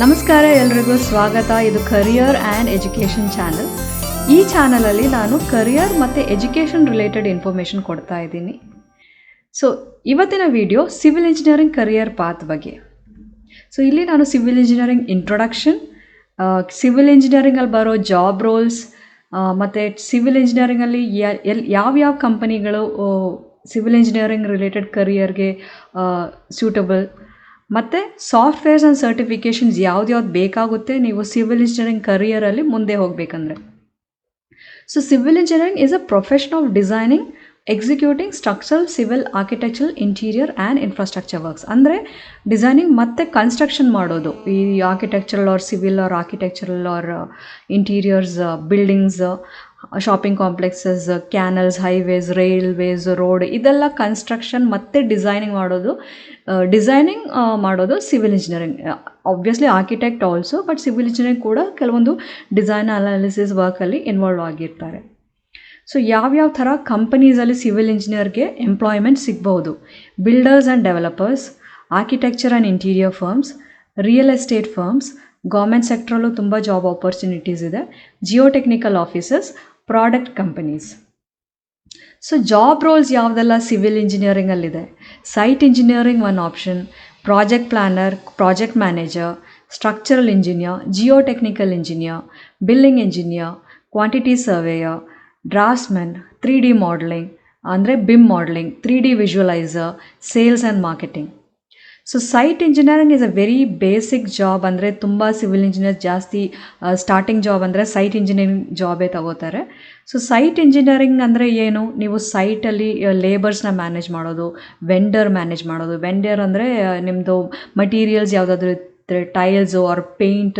ನಮಸ್ಕಾರ, ಎಲ್ರಿಗೂ ಸ್ವಾಗತ. ಇದು ಕರಿಯರ್ ಆ್ಯಂಡ್ ಎಜುಕೇಷನ್ ಚಾನಲ್. ಈ ಚಾನಲಲ್ಲಿ ನಾನು ಕರಿಯರ್ ಮತ್ತು ಎಜುಕೇಷನ್ ರಿಲೇಟೆಡ್ ಇನ್ಫಾರ್ಮೇಷನ್ ಕೊಡ್ತಾ ಇದ್ದೀನಿ. ಸೊ ಇವತ್ತಿನ video civil engineering career path ಬಗ್ಗೆ. ಸೊ ಇಲ್ಲಿ ನಾನು ಸಿವಿಲ್ ಇಂಜಿನಿಯರಿಂಗ್ ಇಂಟ್ರೊಡಕ್ಷನ್, ಸಿವಿಲ್ ಇಂಜಿನಿಯರಿಂಗಲ್ಲಿ ಬರೋ ಜಾಬ್ ರೋಲ್ಸ್, ಮತ್ತು ಸಿವಿಲ್ ಇಂಜಿನಿಯರಿಂಗಲ್ಲಿ ಯಾವ್ಯಾವ ಕಂಪನಿಗಳು ಸಿವಿಲ್ ಇಂಜಿನಿಯರಿಂಗ್ ರಿಲೇಟೆಡ್ ಕರಿಯರ್ಗೆ ಸೂಟಬಲ್, ಮತ್ತು ಸಾಫ್ಟ್ವೇರ್ಸ್ ಆ್ಯಂಡ್ ಸರ್ಟಿಫಿಕೇಷನ್ಸ್ ಯಾವ್ದು ಬೇಕಾಗುತ್ತೆ ನೀವು ಸಿವಿಲ್ ಇಂಜಿನಿಯರಿಂಗ್ ಕರಿಯರಲ್ಲಿ ಮುಂದೆ ಹೋಗಬೇಕಂದ್ರೆ. So civil engineering is a profession of designing, executing structural, civil, architectural, interior and infrastructure works. ಅಂದರೆ ಡಿಸೈನಿಂಗ್ ಮತ್ತು ಕನ್ಸ್ಟ್ರಕ್ಷನ್ ಮಾಡೋದು, ಈ architectural or civil or architectural R interiors, buildings, shopping complexes, canals, highways, railways, road, ಇದೆಲ್ಲ construction ಮತ್ತು designing ಮಾಡೋದು civil engineering. Obviously architect also, but civil engineering ಕೂಡ ಕೆಲವೊಂದು design analysis ವರ್ಕಲ್ಲಿ ಇನ್ವಾಲ್ವ್ ಆಗಿರ್ತಾರೆ. ಸೊ ಯಾವ್ಯಾವ ಥರ ಕಂಪನೀಸಲ್ಲಿ ಸಿವಿಲ್ ಇಂಜಿನಿಯರ್ಗೆ ಎಂಪ್ಲಾಯ್ಮೆಂಟ್ ಸಿಗ್ಬೋದು: builders and developers, architecture and interior firms, real estate firms, government ಸೆಕ್ಟ್ರಲ್ಲೂ ತುಂಬ ಜಾಬ್ ಆಪರ್ಚುನಿಟೀಸ್ ಇದೆ, geotechnical offices, product companies. So job roles ಯಾವುದೆಲ್ಲ ಸಿವಿಲ್ ಇಂಜಿನಿಯರಿಂಗಲ್ಲಿದೆ: site engineering one option, project planner, project manager, structural engineer, geotechnical engineer, building engineer, quantity surveyor, draftsman, 3D modelling ಅಂದರೆ BIM modelling, 3D visualiser, sales and marketing. So site engineering is a very basic job. ಅಂದರೆ ತುಂಬ civil engineer ಜಾಸ್ತಿ starting job ಅಂದರೆ site engineering ಜಾಬೇ ತಗೋತಾರೆ. ಸೊ site engineering ಅಂದರೆ ಏನು? ನೀವು ಸೈಟಲ್ಲಿ ಲೇಬರ್ಸ್ನ ಮ್ಯಾನೇಜ್ ಮಾಡೋದು, ವೆಂಡರ್ ಮ್ಯಾನೇಜ್ ಮಾಡೋದು. ವೆಂಡರ್ ಅಂದರೆ ನಿಮ್ಮದು ಮಟೀರಿಯಲ್ಸ್ ಯಾವುದಾದ್ರೂ ಇದ್ದರೆ, ಟೈಲ್ಸು ಆರ್ ಪೇಂಟ್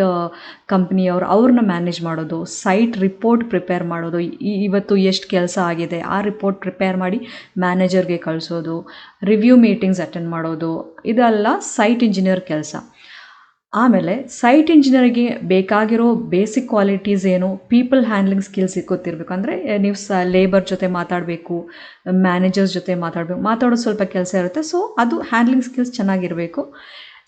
ಕಂಪ್ನಿಯವರು, ಅವ್ರನ್ನ ಮ್ಯಾನೇಜ್ ಮಾಡೋದು, ಸೈಟ್ ರಿಪೋರ್ಟ್ ಪ್ರಿಪೇರ್ ಮಾಡೋದು, ಇವತ್ತು ಎಷ್ಟು ಕೆಲಸ ಆಗಿದೆ ಆ ರಿಪೋರ್ಟ್ ಪ್ರಿಪೇರ್ ಮಾಡಿ ಮ್ಯಾನೇಜರ್ಗೆ ಕಳಿಸೋದು, ರಿವ್ಯೂ ಮೀಟಿಂಗ್ಸ್ ಅಟೆಂಡ್ ಮಾಡೋದು, ಇದೆಲ್ಲ ಸೈಟ್ ಇಂಜಿನಿಯರ್ ಕೆಲಸ. ಆಮೇಲೆ ಸೈಟ್ ಇಂಜಿನಿಯರಿಗೆ ಬೇಕಾಗಿರೋ ಬೇಸಿಕ್ ಕ್ವಾಲಿಟೀಸ್ ಏನು? ಪೀಪಲ್ ಹ್ಯಾಂಡ್ಲಿಂಗ್ ಸ್ಕಿಲ್ಸ್ ಗೊತ್ತಿರಬೇಕು. ಅಂದರೆ ನೀವು ಲೇಬರ್ ಜೊತೆ ಮಾತಾಡಬೇಕು, ಮ್ಯಾನೇಜರ್ಸ್ ಜೊತೆ ಮಾತಾಡೋದು ಸ್ವಲ್ಪ ಕೆಲಸ ಇರುತ್ತೆ. ಸೊ ಅದು ಹ್ಯಾಂಡ್ಲಿಂಗ್ ಸ್ಕಿಲ್ಸ್ ಚೆನ್ನಾಗಿರಬೇಕು.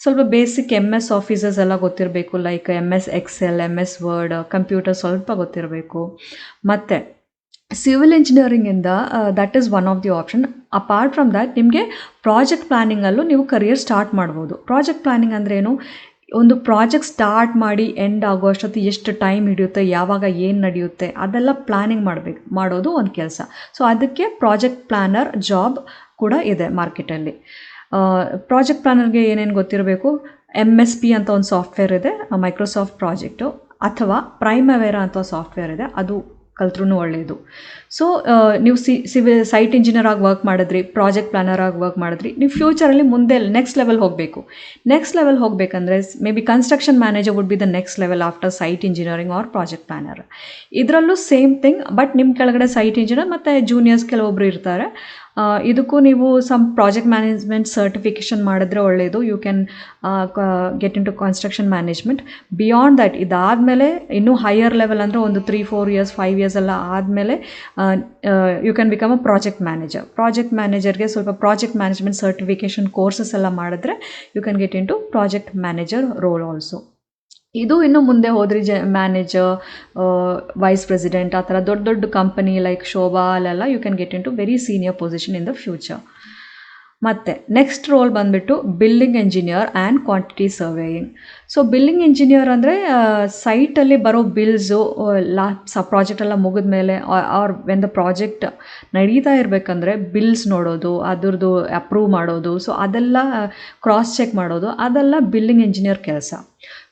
ಸ್ವಲ್ಪ ಬೇಸಿಕ್ MS ಆಫೀಸಸ್ ಎಲ್ಲ ಗೊತ್ತಿರಬೇಕು, like MS Excel, MS Word, computer ಸ್ವಲ್ಪ ಗೊತ್ತಿರಬೇಕು. ಮತ್ತು ಸಿವಿಲ್ ಇಂಜಿನಿಯರಿಂಗಿಂದ that is one of the option. Apart from that ನಿಮಗೆ ಪ್ರಾಜೆಕ್ಟ್ ಪ್ಲ್ಯಾನಿಂಗಲ್ಲೂ ನೀವು ಕರಿಯರ್ ಸ್ಟಾರ್ಟ್ ಮಾಡ್ಬೋದು. ಪ್ರಾಜೆಕ್ಟ್ ಪ್ಲ್ಯಾನಿಂಗ್ ಅಂದ್ರೇನು? ಒಂದು ಪ್ರಾಜೆಕ್ಟ್ ಸ್ಟಾರ್ಟ್ ಮಾಡಿ ಎಂಡ್ ಆಗೋ ಅಷ್ಟೊತ್ತಿಗೆ ಎಷ್ಟು ಟೈಮ್ ಹಿಡಿಯುತ್ತೆ, ಯಾವಾಗ ಏನು ನಡೆಯುತ್ತೆ ಅದೆಲ್ಲ ಪ್ಲ್ಯಾನಿಂಗ್ ಮಾಡೋದು ಒಂದು ಕೆಲಸ. ಸೊ ಅದಕ್ಕೆ ಪ್ರಾಜೆಕ್ಟ್ ಪ್ಲ್ಯಾನರ್ ಜಾಬ್ ಕೂಡ ಇದೆ ಮಾರ್ಕೆಟಲ್ಲಿ. ಪ್ರಾಜೆಕ್ಟ್ ಪ್ಲ್ಯಾನರ್ಗೆ ಏನೇನು ಗೊತ್ತಿರಬೇಕು? MSP ಅಂತ ಒಂದು ಸಾಫ್ಟ್ವೇರ್ ಇದೆ, ಮೈಕ್ರೋಸಾಫ್ಟ್ ಪ್ರಾಜೆಕ್ಟು, ಅಥವಾ ಪ್ರೈಮವೇರಾ ಅಂತ ಸಾಫ್ಟ್ವೇರ್ ಇದೆ, ಅದು ಕಲ್ತ್ರೂ ಒಳ್ಳೆಯದು. ಸೊ ನೀವು ಸಿವಿಲ್ ಸೈಟ್ ಇಂಜಿನಿಯರ್ ಆಗಿ ವರ್ಕ್ ಮಾಡಿದ್ರಿ, ಪ್ರಾಜೆಕ್ಟ್ ಪ್ಲ್ಯಾನರ್ ಆಗಿ ವರ್ಕ್ ಮಾಡಿದ್ರಿ, ನೀವು ಫ್ಯೂಚರಲ್ಲಿ ಮುಂದೆ ನೆಕ್ಸ್ಟ್ ಲೆವೆಲ್ ಹೋಗಬೇಕು. ನೆಕ್ಸ್ಟ್ ಲೆವೆಲ್ ಹೋಗಬೇಕಂದ್ರೆ may be construction manager would be the next level after site engineering or project planar. ಇದರಲ್ಲೂ ಸೇಮ್ ಥಿಂಗ್, ಬಟ್ ನಿಮ್ಮ ಕೆಳಗಡೆ ಸೈಟ್ ಇಂಜಿನಿಯರ್ ಮತ್ತು ಜೂನಿಯರ್ಸ್ ಕೆಲವೊಬ್ಬರು ಇರ್ತಾರೆ. ಇದಕ್ಕೂ ನೀವು ಪ್ರಾಜೆಕ್ಟ್ ಮ್ಯಾನೇಜ್ಮೆಂಟ್ ಸರ್ಟಿಫಿಕೇಷನ್ ಮಾಡಿದ್ರೆ ಒಳ್ಳೆಯದು. You can get in to construction management. Beyond that ಇದಾದಮೇಲೆ ಇನ್ನೂ ಹೈಯರ್ ಲೆವೆಲ್ ಅಂದರೆ ಒಂದು 3-4 ಇಯರ್ಸ್ 5 ಇಯರ್ಸ್ ಎಲ್ಲ ಆದಮೇಲೆ you can become a project manager. Project ಮ್ಯಾನೇಜರ್ಗೆ ಸ್ವಲ್ಪ ಪ್ರಾಜೆಕ್ಟ್ ಮ್ಯಾನೇಜ್ಮೆಂಟ್ ಸರ್ಟಿಫಿಕೇಷನ್ ಕೋರ್ಸಸ್ ಎಲ್ಲ ಮಾಡಿದ್ರೆ you can get in to project manager role also. ಇದು ಇನ್ನು ಮುಂದೆ ಹೋದ್ರಿ ಮ್ಯಾನೇಜರ್, ವೈಸ್ ಪ್ರೆಸಿಡೆಂಟ್, ಆ ಥರ ದೊಡ್ಡ ದೊಡ್ಡ ಕಂಪನಿ ಲೈಕ್ ಶೋಭಾ ಅಲ್ಲೆಲ್ಲ you can get in to very senior position in the future. ಮತ್ತು ನೆಕ್ಸ್ಟ್ ರೋಲ್ ಬಂದುಬಿಟ್ಟು building engineer and quantity surveying. So building engineer ಅಂದರೆ ಸೈಟಲ್ಲಿ ಬರೋ ಬಿಲ್ಸು ಪ್ರಾಜೆಕ್ಟ್ ಎಲ್ಲ ಮುಗಿದ ಮೇಲೆ ಆರ್ ವೆನ್ ದ ಪ್ರಾಜೆಕ್ಟ್ ನಡೀತಾ ಇರಬೇಕಂದ್ರೆ ಬಿಲ್ಸ್ ನೋಡೋದು, ಅದ್ರದ್ದು ಅಪ್ರೂವ್ ಮಾಡೋದು, ಸೊ ಅದೆಲ್ಲ ಕ್ರಾಸ್ ಚೆಕ್ ಮಾಡೋದು, ಅದೆಲ್ಲ ಬಿಲ್ಡಿಂಗ್ ಇಂಜಿನಿಯರ್ ಕೆಲಸ.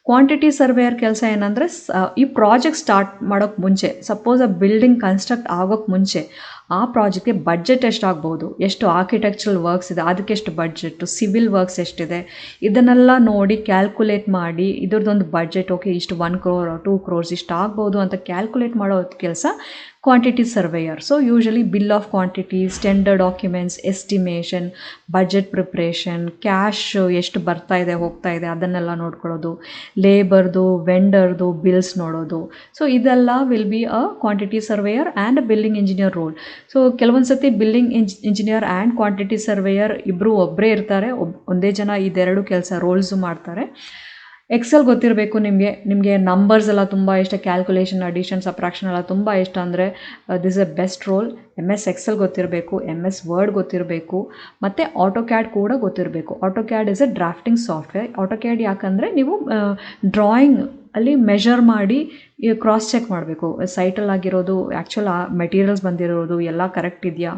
ಕ್ವಾಂಟಿಟಿ ಸರ್ವೇಯರ್ ಕೆಲಸ ಏನಂದರೆ ಈ ಪ್ರಾಜೆಕ್ಟ್ ಸ್ಟಾರ್ಟ್ ಮಾಡೋಕ್ಕೆ ಮುಂಚೆ, ಸಪೋಸ್ ಆ ಬಿಲ್ಡಿಂಗ್ ಕನ್ಸ್ಟ್ರಕ್ಟ್ ಆಗೋಕ್ಕೆ ಮುಂಚೆ ಆ ಪ್ರಾಜೆಕ್ಟ್ಗೆ ಬಡ್ಜೆಟ್ ಎಷ್ಟಾಗ್ಬೋದು, ಎಷ್ಟು ಆರ್ಕಿಟೆಕ್ಚರಲ್ ವರ್ಕ್ಸ್ ಇದೆ ಅದಕ್ಕೆಷ್ಟು ಬಡ್ಜೆಟ್ಟು, ಸಿವಿಲ್ ವರ್ಕ್ಸ್ ಎಷ್ಟಿದೆ, ಇದನ್ನೆಲ್ಲ ನೋಡಿ ಕ್ಯಾಲ್ಕುಲೇಟ್ ಮಾಡಿ ಇದ್ರದ್ದೊಂದು ಬಡ್ಜೆಟ್, ಓಕೆ ಇಷ್ಟು 1 crore 2 crores ಇಷ್ಟು ಆಗ್ಬೋದು ಅಂತ ಕ್ಯಾಲ್ಕುಲೇಟ್ ಮಾಡೋ ಕೆಲಸ quantity surveyor. So usually bill of quantities, tender documents, estimation, budget preparation, cash ಎಷ್ಟು ಬರ್ತಾ ಇದೆ ಹೋಗ್ತಾ ಇದೆ ಅದನ್ನೆಲ್ಲ ನೋಡ್ಕೊಳ್ಳೋದು, ಲೇಬರ್ದು, ವೆಂಡರ್ದು ಬಿಲ್ಸ್ ನೋಡೋದು. ಸೊ ಇದೆಲ್ಲ will be a quantity surveyor and building engineer role. So ಕೆಲವೊಂದು ಸತಿ building engineer and quantity surveyor ಇಬ್ಬರು ಒಬ್ಬರೇ ಇರ್ತಾರೆ, ಒಂದೇ ಜನ ಇದೆರಡು ಕೆಲಸ ರೋಲ್ಸು ಮಾಡ್ತಾರೆ. ಎಕ್ಸೆಲ್ ಗೊತ್ತಿರಬೇಕು ನಿಮಗೆ ನಂಬರ್ಸ್ ಎಲ್ಲ ತುಂಬ ಇಷ್ಟ, ಕ್ಯಾಲ್ಕುಲೇಷನ್, ಅಡಿಷನ್, ಸಬ್ಟ್ರಾಕ್ಷನ್ ಎಲ್ಲ ತುಂಬ ಇಷ್ಟ ಅಂದರೆ this a best role. MS excel ಗೊತ್ತಿರಬೇಕು, MS ವರ್ಡ್ ಗೊತ್ತಿರಬೇಕು, ಮತ್ತು ಆಟೋಕ್ಯಾಡ್ ಕೂಡ ಗೊತ್ತಿರಬೇಕು. AutoCAD is a drafting software. AutoCAD ಯಾಕಂದರೆ ನೀವು ಡ್ರಾಯಿಂಗ್ ಅಲ್ಲಿ ಮೆಷರ್ ಮಾಡಿ ಕ್ರಾಸ್ ಚೆಕ್ ಮಾಡಬೇಕು, ಸೈಟಲ್ಲಾಗಿರೋದು ಆ್ಯಕ್ಚುಲ್ ಮೆಟೀರಿಯಲ್ಸ್ ಬಂದಿರೋದು ಎಲ್ಲ ಕರೆಕ್ಟ್ ಇದೆಯಾ,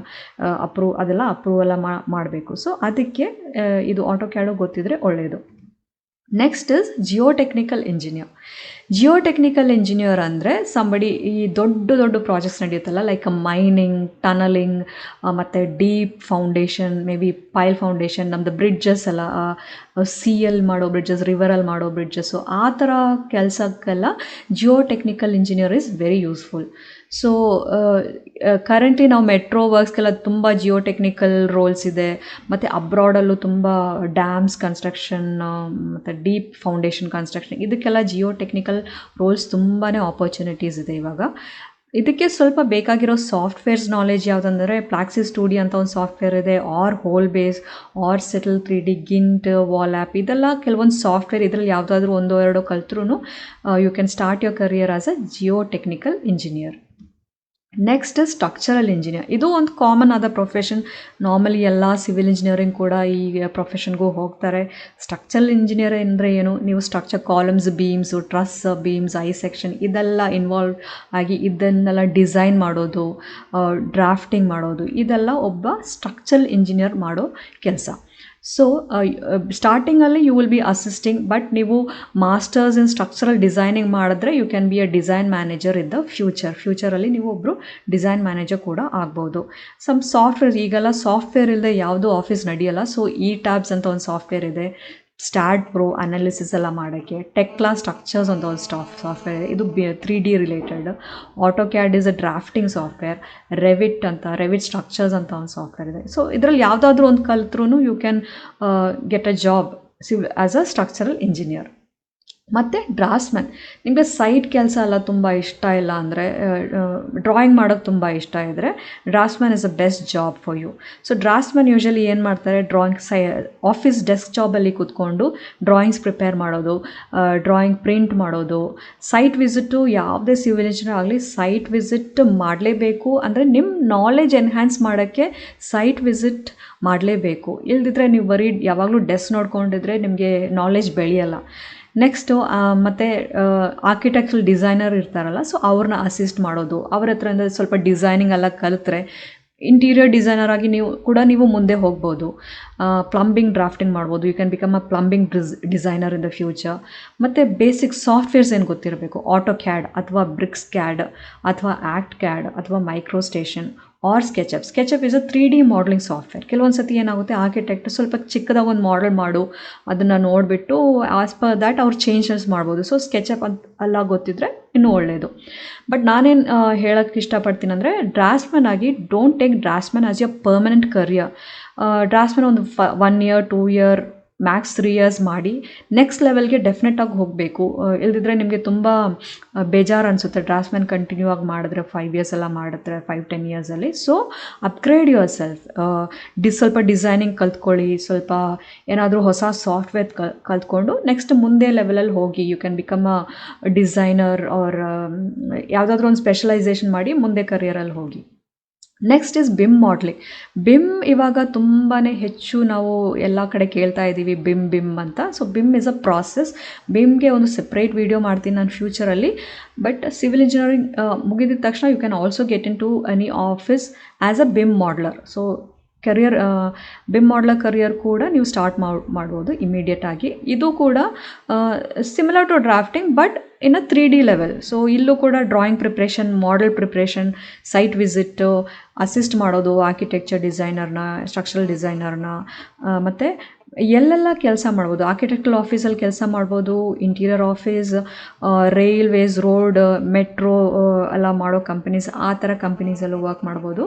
ಅದೆಲ್ಲ ಅಪ್ರೂವಲ್ಲ ಮಾಡಬೇಕು. ಸೊ ಅದಕ್ಕೆ ಇದು ಆಟೋಕ್ಯಾಡು ಗೊತ್ತಿದ್ರೆ ಒಳ್ಳೆಯದು. Next is geotechnical engineer. Geotechnical engineer ಅಂದರೆ ಸಂಬಡಿ ಈ ದೊಡ್ಡ ಪ್ರಾಜೆಕ್ಟ್ಸ್ ನಡೆಯುತ್ತಲ್ಲ, ಲೈಕ್ ಮೈನಿಂಗ್, ಟನಲಿಂಗ್, ಮತ್ತು deep foundation, maybe pile foundation, ನಮ್ಮದು ಬ್ರಿಡ್ಜಸ್ ಎಲ್ಲ ಸಿಯಲ್ಲಿ ಮಾಡೋ ಬ್ರಿಡ್ಜಸ್, ರಿವರಲ್ಲಿ ಮಾಡೋ ಬ್ರಿಡ್ಜಸ್ಸು, ಆ ಥರ ಕೆಲಸಕ್ಕೆಲ್ಲ geotechnical engineer is very useful. So currently ನಾವು ಮೆಟ್ರೋ ವರ್ಕ್ಸ್ಗೆಲ್ಲ ತುಂಬ ಜಿಯೋಟೆಕ್ನಿಕಲ್ ರೋಲ್ಸ್ ಇದೆ, ಮತ್ತು ಅಬ್ರಾಡಲ್ಲೂ ತುಂಬ ಡ್ಯಾಮ್ಸ್ ಕನ್ಸ್ಟ್ರಕ್ಷನ್ ಮತ್ತು ಡೀಪ್ ಫೌಂಡೇಶನ್ ಕನ್ಸ್ಟ್ರಕ್ಷನ್, ಇದಕ್ಕೆಲ್ಲ ಜಿಯೋಟೆಕ್ನಿಕಲ್ ರೋಲ್ಸ್ ತುಂಬಾ ಆಪರ್ಚುನಿಟೀಸ್ ಇದೆ ಇವಾಗ. ಇದಕ್ಕೆ ಸ್ವಲ್ಪ ಬೇಕಾಗಿರೋ ಸಾಫ್ಟ್ವೇರ್ಸ್ ನಾಲೆಜ್ ಯಾವುದಂದರೆ ಪ್ಲಾಕ್ಸಿ ಸ್ಟುಡಿಯೋ ಅಂತ ಒಂದು ಸಾಫ್ಟ್ವೇರ್ ಇದೆ, or HoleBASE, or Settle 3D, gINT, WALLAP, ಇದೆಲ್ಲ ಕೆಲವೊಂದು ಸಾಫ್ಟ್ವೇರ್. ಇದರಲ್ಲಿ ಯಾವುದಾದ್ರೂ 1-2 ಕಲ್ತ್ರೂ you can start your career as a geotechnical engineer. Next structural engineer. ಇದು ಒಂದು ಕಾಮನ್ ಆದ ಪ್ರೊಫೆಷನ್. ನಾರ್ಮಲಿ ಎಲ್ಲ ಸಿವಿಲ್ ಇಂಜಿನಿಯರಿಂಗ್ ಕೂಡ ಈ ಪ್ರೊಫೆಷನ್ಗೂ ಹೋಗ್ತಾರೆ. ಸ್ಟ್ರಕ್ಚರಲ್ ಇಂಜಿನಿಯರ್ ಅಂದರೆ ಏನು, ನೀವು structure columns, beams, truss beams, I section ಇದೆಲ್ಲ ಇನ್ವಾಲ್ವ್ ಆಗಿ ಇದನ್ನೆಲ್ಲ ಡಿಸೈನ್ ಮಾಡೋದು, ಡ್ರಾಫ್ಟಿಂಗ್ ಮಾಡೋದು, ಇದೆಲ್ಲ ಒಬ್ಬ ಸ್ಟ್ರಕ್ಚರಲ್ ಇಂಜಿನಿಯರ್ ಮಾಡೋ ಕೆಲಸ. ಸೊ ಸ್ಟಾರ್ಟಿಂಗಲ್ಲಿ you will be assisting, but ನೀವು ಮಾಸ್ಟರ್ಸ್ ಇನ್ ಸ್ಟ್ರಕ್ಚರಲ್ ಡಿಸೈನಿಂಗ್ ಮಾಡಿದ್ರೆ you can be a design manager in the ಫ್ಯೂಚರಲ್ಲಿ ನೀವು ಒಬ್ಬರು ಡಿಸೈನ್ ಮ್ಯಾನೇಜರ್ ಕೂಡ ಆಗ್ಬೋದು. ಸಮ್ ಸಾಫ್ಟ್ವೇರ್, ಈಗೆಲ್ಲ ಸಾಫ್ಟ್ವೇರ್ ಇಲ್ಲದೆ ಯಾವುದೂ ಆಫೀಸ್ ನಡೆಯಲ್ಲ. ಸೊ ಟ್ಯಾಬ್ಸ್ ಅಂತ ಒಂದು ಸಾಫ್ಟ್ವೇರ್ ಇದೆ, ಸ್ಟ್ಯಾಟ್ ಪ್ರೋ ಅನಾಲಿಸಿಸ್ ಎಲ್ಲ ಮಾಡೋಕ್ಕೆ. ಟೆಕ್ಲಾ ಸ್ಟ್ರಕ್ಚರ್ಸ್ ಅಂತ ಒಂದು ಸಾಫ್ಟ್ವೇರ್ ಇದೆ, ಇದು 3D related. AutoCAD is a drafting software. Revit structures ಅಂತ ಒಂದು ಸಾಫ್ಟ್ವೇರ್ ಇದೆ. ಸೊ ಇದರಲ್ಲಿ ಯಾವುದಾದ್ರೂ ಒಂದು ಕಲ್ತ್ರೂ you can get a job as a structural engineer. ಮತ್ತು ಡ್ರಾಫ್ಟ್ಸ್ಮನ್, ನಿಮಗೆ ಸೈಟ್ ಕೆಲಸ ಎಲ್ಲ ತುಂಬ ಇಷ್ಟ ಇಲ್ಲ ಅಂದರೆ, ಡ್ರಾಯಿಂಗ್ ಮಾಡೋಕ್ಕೆ ತುಂಬ ಇಷ್ಟ ಇದ್ದರೆ draftsman is a best job for you. So draftsman usually ಏನು ಮಾಡ್ತಾರೆ, ಆಫೀಸ್ ಡೆಸ್ಕ್ ಜಾಬಲ್ಲಿ ಕೂತ್ಕೊಂಡು ಡ್ರಾಯಿಂಗ್ಸ್ ಪ್ರಿಪೇರ್ ಮಾಡೋದು, ಡ್ರಾಯಿಂಗ್ ಪ್ರಿಂಟ್ ಮಾಡೋದು. ಸೈಟ್ ವಿಸಿಟು ಯಾವುದೇ ಸಿವಿಲ್ ಇಂಜಿನಿಯರ್ ಆಗಲಿ ಸೈಟ್ ವಿಸಿಟ್ ಮಾಡಲೇಬೇಕು. ಅಂದರೆ ನಿಮ್ಮ ನಾಲೆಜ್ ಎನ್ಹ್ಯಾನ್ಸ್ ಮಾಡೋಕ್ಕೆ ಸೈಟ್ ವಿಸಿಟ್ ಮಾಡಲೇಬೇಕು. ಇಲ್ದಿದ್ರೆ ನೀವು ಬರೀ ಯಾವಾಗಲೂ ಡೆಸ್ಕ್ ನೋಡ್ಕೊಂಡಿದ್ರೆ ನಿಮಗೆ ನಾಲೆಜ್ ಬೆಳೆಯಲ್ಲ. ನೆಕ್ಸ್ಟು ಮತ್ತು ಆರ್ಕಿಟೆಕ್ಚರಲ್ ಡಿಸೈನರ್ ಇರ್ತಾರಲ್ಲ, ಸೊ ಅವ್ರನ್ನ ಅಸಿಸ್ಟ್ ಮಾಡೋದು, ಅವ್ರ ಹತ್ರದಿಂದ ಸ್ವಲ್ಪ ಡಿಸೈನಿಂಗ್ ಎಲ್ಲ ಕಲಿತ್ರೆ ಇಂಟೀರಿಯರ್ ಡಿಸೈನರ್ ಆಗಿ ನೀವು ಮುಂದೆ ಹೋಗ್ಬೋದು. ಪ್ಲಂಬಿಂಗ್ ಡ್ರಾಫ್ಟಿಂಗ್ ಮಾಡ್ಬೋದು, you can become a plumbing designer in the future. ಮತ್ತು ಬೇಸಿಕ್ ಸಾಫ್ಟ್ವೇರ್ಸ್ ಏನು ಗೊತ್ತಿರಬೇಕು, ಆಟೋಕ್ಯಾಡ್ ಅಥವಾ ಬ್ರಿಕ್ಸ್ ಕ್ಯಾಡ್ ಅಥವಾ ಆ್ಯಕ್ಟ್ ಕ್ಯಾಡ್ ಅಥವಾ MicroStation or SketchUp. SketchUp is a 3D modelling software. ಕೆಲವೊಂದು ಸತಿ ಏನಾಗುತ್ತೆ, ಆರ್ಕಿಟೆಕ್ಟ್ ಸ್ವಲ್ಪ ಚಿಕ್ಕದಾಗಿ ಒಂದು ಮಾಡೆಲ್ ಮಾಡು, ಅದನ್ನು ನೋಡಿಬಿಟ್ಟು ಆಸ್ ಪರ್ ದ್ಯಾಟ್ ಅವ್ರು ಚೇಂಜಸ್ ಮಾಡ್ಬೋದು. ಸೊ ಸ್ಕೆಚಪ್ ಎಲ್ಲ ಗೊತ್ತಿದ್ರೆ ಇನ್ನೂ ಒಳ್ಳೆಯದು. ಬಟ್ ನಾನೇನು ಹೇಳೋಕ್ಕೆ ಇಷ್ಟಪಡ್ತೀನಿ ಅಂದರೆ, ಡ್ರಾಫ್ಟ್ಸ್ಮನ್ ಆಗಿ don't take draughtsman as A permanent career. Draughtsman ಒಂದು 1 year 2 year ಮ್ಯಾಕ್ಸ್ 3 years ಮಾಡಿ ನೆಕ್ಸ್ಟ್ ಲೆವೆಲ್ಗೆ ಡೆಫಿನೆಟಾಗಿ ಹೋಗಬೇಕು. ಇಲ್ದಿದ್ರೆ ನಿಮಗೆ ತುಂಬ ಬೇಜಾರು ಅನಿಸುತ್ತೆ ಡ್ರಾಫ್ಟ್ಸ್ಮನ್ ಕಂಟಿನ್ಯೂ ಆಗಿ ಮಾಡಿದ್ರೆ, 5 years ಎಲ್ಲ ಮಾಡಿದ್ರೆ, 5-10 yearsಲ್ಲಿ. ಸೊ ಅಪ್ಗ್ರೇಡ್ ಯುವರ್ ಸೆಲ್ಫ್, ಸ್ವಲ್ಪ ಡಿಸೈನಿಂಗ್ ಕಲ್ತ್ಕೊಳ್ಳಿ, ಸ್ವಲ್ಪ ಏನಾದರೂ ಹೊಸ ಸಾಫ್ಟ್ವೇರ್ ಕಲ್ತ್ಕೊಂಡು ನೆಕ್ಸ್ಟ್ ಮುಂದೆ ಲೆವೆಲಲ್ಲಿ ಹೋಗಿ you can become a designer or ಯಾವುದಾದ್ರೂ ಒಂದು ಸ್ಪೆಷಲೈಸೇಷನ್ ಮಾಡಿ ಮುಂದೆ ಕರಿಯರಲ್ಲಿ ಹೋಗಿ. Next is BIM modelling. BIM ಇವಾಗ ತುಂಬಾ ಹೆಚ್ಚು ನಾವು ಎಲ್ಲ ಕಡೆ ಕೇಳ್ತಾ ಇದ್ದೀವಿ, ಬಿಮ್ ಅಂತ. So BIM is a process. ಬಿಮ್ಗೆ ಒಂದು ಸೆಪ್ರೇಟ್ ವಿಡಿಯೋ ಮಾಡ್ತೀನಿ ನಾನು ಫ್ಯೂಚರಲ್ಲಿ. ಬಟ್ ಸಿವಿಲ್ ಇಂಜಿನಿಯರಿಂಗ್ ಮುಗಿದ ತಕ್ಷಣ you can also get in to any office as a BIM modeller. So BIM modeller career ಕೂಡ ನೀವು ಸ್ಟಾರ್ಟ್ ಮಾಡ್ಬೋದು ಇಮಿಡಿಯೇಟಾಗಿ. ಇದು ಕೂಡ similar to drafting but in a 3D level. So ಇಲ್ಲೂ ಕೂಡ drawing preparation, model preparation, site visit, assist ಮಾಡೋದು architecture ಡಿಸೈನರ್ನ, ಸ್ಟ್ರಕ್ಚರಲ್ ಡಿಸೈನರ್ನ, ಮತ್ತು ಎಲ್ಲೆಲ್ಲ ಕೆಲಸ ಮಾಡ್ಬೋದು. ಆರ್ಕಿಟೆಕ್ಚರಲ್ ಆಫೀಸಲ್ಲಿ ಕೆಲಸ ಮಾಡ್ಬೋದು, interior office, railways, road, metro ಎಲ್ಲ ಮಾಡೋ ಕಂಪನೀಸ್, ಆ ಥರ ಕಂಪನೀಸಲ್ಲೂ ವರ್ಕ್ ಮಾಡ್ಬೋದು.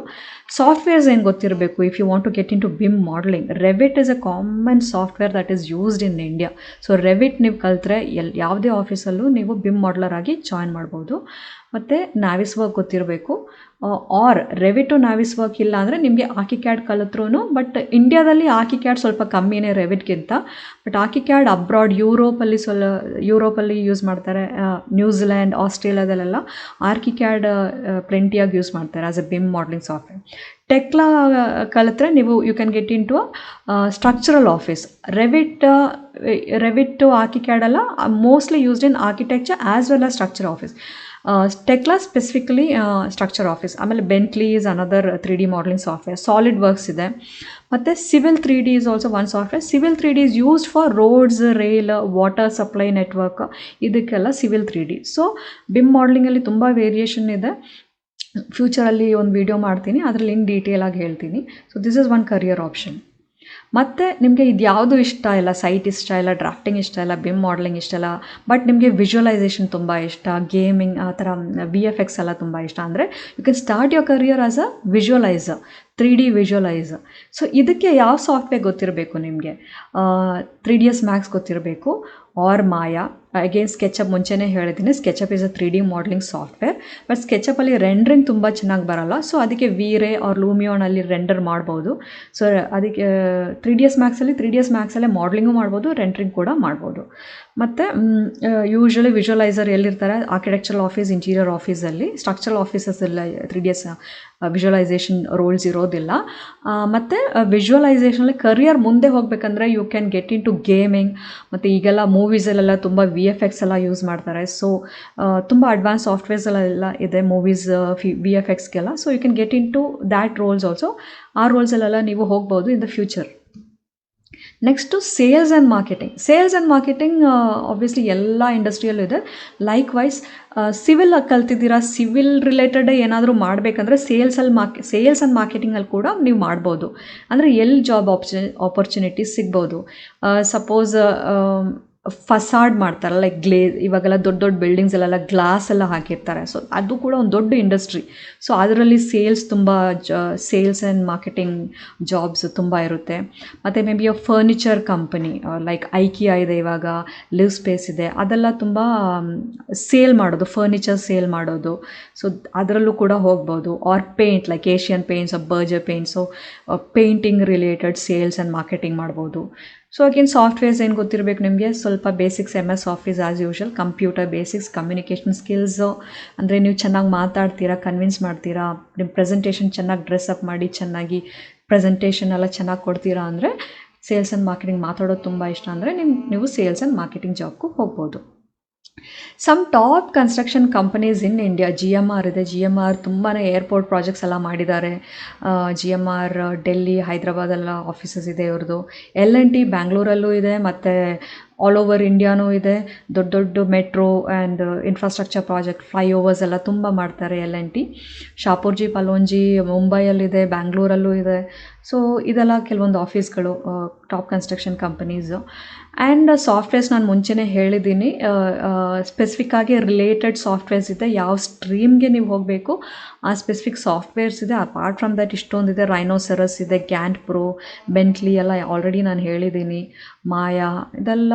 ಸಾಫ್ಟ್ವೇರ್ಸ್ ಏನು ಗೊತ್ತಿರಬೇಕು if you want to get in to BIM modelling. Revit is a common software that is used in India. So Revit ನೀವು ಕಲಿತ್ರೆ ಯಾವುದೇ ಆಫೀಸಲ್ಲೂ ನೀವು ಬಿಮ್ ಮಾಡಲರ್ ಆಗಿ ಜಾಯ್ನ್ ಮಾಡ್ಬೋದು. ಮತ್ತು ನಾವಿಸ್ ವರ್ಕ್ ಗೊತ್ತಿರಬೇಕು. ಆರ್ ರೆವಿಟ್ ನಾವಿಸ್ ವರ್ಕ್ ಇಲ್ಲ ಅಂದರೆ ನಿಮಗೆ ಆಕಿಕ್ಯಾಡ್ ಕಲಿತ್ರೂ, ಬಟ್ ಇಂಡಿಯಾದಲ್ಲಿ ಆಕಿಕ್ಯಾಡ್ ಸ್ವಲ್ಪ ಕಮ್ಮಿನೇ ರೆವಿಟ್ಗಿಂತ. ಬಟ್ ಆಕಿಕ್ಯಾಡ್ ಅಬ್ರಾಡ್ ಯುರೋಪಲ್ಲಿ ಯೂಸ್ ಮಾಡ್ತಾರೆ, ನ್ಯೂಜಿಲ್ಯಾಂಡ್, ಆಸ್ಟ್ರೇಲಿಯಾದಲ್ಲೆಲ್ಲ ಆರ್ಕಿಕ್ಯಾಡ್ ಪ್ಲೆಂಟಿಯಾಗಿ ಯೂಸ್ ಮಾಡ್ತಾರೆ as a BIM modelling software. Tekla ಕಲಿತ್ರೆ ನೀವು you can get in to structural office. Revit ArchiCAD mostly used in architecture as well as structure office. Tekla specifically structure office. ಆಮೇಲೆ Bentley is another 3D modelling software. SolidWorks ಇದೆ. ಮತ್ತು Civil 3D is also one software. Civil 3D is used for roads, rail, water supply network, ಇದಕ್ಕೆಲ್ಲ civil 3D. So Bhim ಮಾಡಲಿಂಗಲ್ಲಿ ತುಂಬ variation ಇದೆ. ಫ್ಯೂಚರಲ್ಲಿ ಒಂದು video ಮಾಡ್ತೀನಿ, ಅದರಲ್ಲಿ in detail ಆಗಿ ಹೇಳ್ತೀನಿ. So this is one career option. ಮತ್ತು ನಿಮಗೆ ಇದು ಯಾವುದು ಇಷ್ಟ ಇಲ್ಲ, ಸೈಟ್ ಇಷ್ಟ ಇಲ್ಲ, ಡ್ರಾಫ್ಟಿಂಗ್ ಇಷ್ಟ ಇಲ್ಲ, ಬಿಮ್ ಮಾಡಲಿಂಗ್ ಇಷ್ಟ ಇಲ್ಲ, ಬಟ್ ನಿಮಗೆ ವಿಜುವಲೈಸೇಷನ್ ತುಂಬ ಇಷ್ಟ, ಗೇಮಿಂಗ್ ಆ ಥರ VFX ಎಲ್ಲ ತುಂಬ ಇಷ್ಟ ಅಂದರೆ you can start your career as a visualiser, 3D visualiser. So ಇದಕ್ಕೆ ಯಾವ ಸಾಫ್ಟ್ವೇರ್ ಗೊತ್ತಿರಬೇಕು ನಿಮಗೆ? 3ds Max ಗೊತ್ತಿರಬೇಕು, ಆರ್ ಮಾಯಾ. ಅಗೇನ್ ಸ್ಕೆಚಪ್ ಮುಂಚೆನೇ ಹೇಳಿದ್ದೀನಿ, SketchUp is a 3D modelling software. But ಸ್ಕೆಚಪ್ಪಲ್ಲಿ ರೆಂಡ್ರಿಂಗ್ ತುಂಬ ಚೆನ್ನಾಗಿ ಬರಲ್ಲ, ಸೊ ಅದಕ್ಕೆ ವೀರೇ ಆರ್ ಲೂಮಿಯೋನಲ್ಲಿ ರೆಂಡರ್ ಮಾಡ್ಬೋದು. ಸೊ ಅದಕ್ಕೆ 3ds Maxಲ್ಲೇ ಮಾಡಲಿಂಗು ಮಾಡ್ಬೋದು, ರೆಂಡ್ರಿಂಗ್ ಕೂಡ ಮಾಡ್ಬೋದು. ಮತ್ತು ಯೂಶ್ವಲಿ ವಿಜುವಲೈಸರ್ ಎಲ್ಲಿರ್ತಾರೆ? ಆರ್ಕಿಟೆಕ್ಚರಲ್ ಆಫೀಸ್, ಇಂಟೀರಿಯರ್ ಆಫೀಸಲ್ಲಿ. ಸ್ಟ್ರಕ್ಚರಲ್ ಆಫೀಸಸ್ಸೆಲ್ಲ 3ds ವಿಜುವಲೈಸೇಷನ್ ರೋಲ್ಸ್ ಇರೋದಿಲ್ಲ. ಮತ್ತು ವಿಜುವಲೈಸೇಷನಲ್ಲಿ ಕರಿಯರ್ ಮುಂದೆ ಹೋಗಬೇಕಂದ್ರೆ you can get in to gaming. ಮತ್ತು ಈಗೆಲ್ಲ ಮೂವೀಸಲ್ಲೆಲ್ಲ ತುಂಬ VFX ಎಲ್ಲ ಯೂಸ್ ಮಾಡ್ತಾರೆ. ಸೊ ತುಂಬ ಅಡ್ವಾನ್ಸ್ ಸಾಫ್ಟ್ವೇರ್ಸೆಲ್ಲ ಇದೆ ಮೂವೀಸ್ VFXಗೆಲ್ಲ. So you can get in to that roles also. ಆ ರೋಲ್ಸಲ್ಲೆಲ್ಲ ನೀವು ಹೋಗ್ಬೋದು in the future. Next sales and marketing obviously ಎಲ್ಲ ಇಂಡಸ್ಟ್ರಿಯಲ್ಲೂ ಇದೆ. ಲೈಕ್ ವೈಸ್ ಸಿವಿಲ್ ಕಲ್ತಿದ್ದೀರಾ, ಸಿವಿಲ್ ರಿಲೇಟೆಡ್ ಏನಾದರೂ ಮಾಡಬೇಕಂದ್ರೆ ಸೇಲ್ಸ್ ಆ್ಯಂಡ್ ಮಾರ್ಕೆಟಿಂಗಲ್ಲಿ ಕೂಡ ನೀವು ಮಾಡ್ಬೋದು. ಅಂದರೆ ಎಲ್ಲಿ ಜಾಬ್ ಆಪರ್ಚುನಿಟೀಸ್ ಸಿಗ್ಬೋದು. ಸಪೋಸ್ ಫಸಾಡ್ ಮಾಡ್ತಾರೆ, ಲೈಕ್ ಇವಾಗೆಲ್ಲ ದೊಡ್ಡ ದೊಡ್ಡ ಬಿಲ್ಡಿಂಗ್ಸಲ್ಲೆಲ್ಲ ಗ್ಲಾಸ್ ಎಲ್ಲ ಹಾಕಿರ್ತಾರೆ. ಸೊ ಅದು ಕೂಡ ಒಂದು ದೊಡ್ಡ ಇಂಡಸ್ಟ್ರಿ. ಸೊ ಅದರಲ್ಲಿ ಸೇಲ್ಸ್ ಆ್ಯಂಡ್ ಮಾರ್ಕೆಟಿಂಗ್ ಜಾಬ್ಸ್ ತುಂಬ ಇರುತ್ತೆ. ಮತ್ತು may be furniture company like IKEA ಇದೆ, ಇವಾಗ ಲಿವ್ ಸ್ಪೇಸ್ ಇದೆ, ಅದೆಲ್ಲ ತುಂಬ ಸೇಲ್ ಮಾಡೋದು, ಫರ್ನಿಚರ್ ಸೇಲ್ ಮಾಡೋದು. ಸೊ ಅದರಲ್ಲೂ ಕೂಡ ಹೋಗ್ಬೋದು. Or paint like Asian Paints, Berger paints, painting related sales and marketing ಮಾಡ್ಬೋದು. ಸೊ ಅಗೇನ್ ಸಾಫ್ಟ್ವೇರ್ಸ್ ಏನು ಗೊತ್ತಿರಬೇಕು ನಿಮಗೆ? ಸ್ವಲ್ಪ basics MS Office as usual, computer basics, communication skills, ಅಂದರೆ ನೀವು ಚೆನ್ನಾಗಿ ಮಾತಾಡ್ತೀರಾ, ಕನ್ವಿನ್ಸ್ ಮಾಡ್ತೀರಾ, ನಿಮ್ಮ ಪ್ರೆಸೆಂಟೇಷನ್ ಚೆನ್ನಾಗಿ ಡ್ರೆಸ್ಅಪ್ ಮಾಡಿ ಚೆನ್ನಾಗಿ ಪ್ರೆಸೆಂಟೇಷನ್ ಎಲ್ಲ ಚೆನ್ನಾಗಿ ಕೊಡ್ತೀರಾ ಅಂದರೆ, ಸೇಲ್ಸ್ ಆ್ಯಂಡ್ ಮಾರ್ಕೆಟಿಂಗ್ ಮಾತಾಡೋದು ತುಂಬ ಇಷ್ಟ ಅಂದರೆ ನೀವು ಸೇಲ್ಸ್ ಆ್ಯಂಡ್ ಮಾರ್ಕೆಟಿಂಗ್ ಜಾಬ್ಗೂ ಹೋಗ್ಬೋದು. Some top construction companies in India, GMR ಇದೆ. GMR ತುಂಬಾ ಏರ್ಪೋರ್ಟ್ ಪ್ರಾಜೆಕ್ಟ್ಸ್ ಎಲ್ಲ ಮಾಡಿದ್ದಾರೆ. GMR ಡೆಲ್ಲಿ, ಹೈದ್ರಾಬಾದೆಲ್ಲ ಆಫೀಸಸ್ ಇದೆ ಇವ್ರದ್ದು. L&T ಬ್ಯಾಂಗ್ಳೂರಲ್ಲೂ ಇದೆ, ಮತ್ತು ಆಲ್ ಓವರ್ ಇಂಡಿಯಾನೂ ಇದೆ. ದೊಡ್ಡ ದೊಡ್ಡ metro and infrastructure project, flyovers ಎಲ್ಲ ತುಂಬ ಮಾಡ್ತಾರೆ L&T. ಶಾಪುರ್ಜಿ ಪಲೋಂಜಿ ಮುಂಬೈಯಲ್ಲಿದೆ, ಬ್ಯಾಂಗ್ಳೂರಲ್ಲೂ ಇದೆ. ಸೊ ಇದೆಲ್ಲ ಕೆಲವೊಂದು ಆಫೀಸ್ಗಳು, top construction companies. And softwares ನಾನು ಮುಂಚೆನೇ ಹೇಳಿದ್ದೀನಿ, ಸ್ಪೆಸಿಫಿಕ್ಕಾಗಿ ರಿಲೇಟೆಡ್ ಸಾಫ್ಟ್ವೇರ್ಸ್ ಇದೆ. ಯಾವ ಸ್ಟ್ರೀಮ್ಗೆ ನೀವು ಹೋಗಬೇಕು ಆ ಸ್ಪೆಸಿಫಿಕ್ ಸಾಫ್ಟ್ವೇರ್ಸ್ ಇದೆ. ಅಪಾರ್ಟ್ ಫ್ರಮ್ ದಟ್ ಇಷ್ಟೊಂದಿದೆ. ರೈನೋಸೆರಸ್ ಇದೆ, ಗ್ಯಾಂಟ್ ಪ್ರೋ, ಬೆಂಟ್ಲಿ ಎಲ್ಲ ಆಲ್ರೆಡಿ ನಾನು ಹೇಳಿದ್ದೀನಿ, ಮಾಯಾ, ಇದೆಲ್ಲ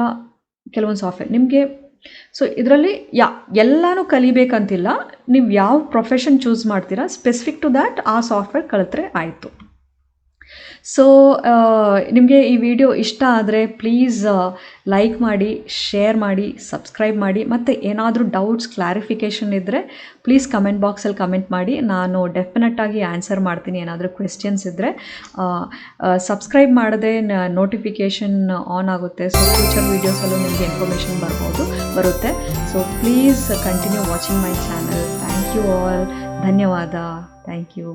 ಕೆಲವೊಂದು ಸಾಫ್ಟ್ವೇರ್ ನಿಮಗೆ. ಸೊ ಇದರಲ್ಲಿ ಎಲ್ಲನೂ ಕಲಿಬೇಕಂತಿಲ್ಲ, ನೀವು ಯಾವ ಪ್ರೊಫೆಷನ್ ಚೂಸ್ ಮಾಡ್ತೀರಾ ಸ್ಪೆಸಿಫಿಕ್ ಟು ದ್ಯಾಟ್ ಆ ಸಾಫ್ಟ್ವೇರ್ ಕಲಿತ್ರೆ ಆಯಿತು. ಸೊ ನಿಮಗೆ ಈ ವಿಡಿಯೋ ಇಷ್ಟ ಆದರೆ ಪ್ಲೀಸ್ ಲೈಕ್ ಮಾಡಿ, ಶೇರ್ ಮಾಡಿ, ಸಬ್ಸ್ಕ್ರೈಬ್ ಮಾಡಿ. ಮತ್ತು ಏನಾದರೂ ಡೌಟ್ಸ್, ಕ್ಲಾರಿಫಿಕೇಷನ್ ಇದ್ದರೆ ಪ್ಲೀಸ್ ಕಮೆಂಟ್ ಬಾಕ್ಸಲ್ಲಿ ಕಮೆಂಟ್ ಮಾಡಿ, ನಾನು ಡೆಫಿನೆಟ್ಟಾಗಿ ಆನ್ಸರ್ ಮಾಡ್ತೀನಿ. ಏನಾದರೂ ಕ್ವೆಶ್ಚನ್ಸ್ ಇದ್ದರೆ ಸಬ್ಸ್ಕ್ರೈಬ್ ಮಾಡದೆ ನೋಟಿಫಿಕೇಷನ್ ಆನ್ ಆಗುತ್ತೆ. ಸೊ ಫ್ಯೂಚರ್ ವೀಡಿಯೋಸಲ್ಲೂ ನಿಮಗೆ ಇನ್ಫಾರ್ಮೇಷನ್ ಬರುತ್ತೆ. So please continue watching my channel. Thank you all. ಧನ್ಯವಾದ. Thank you.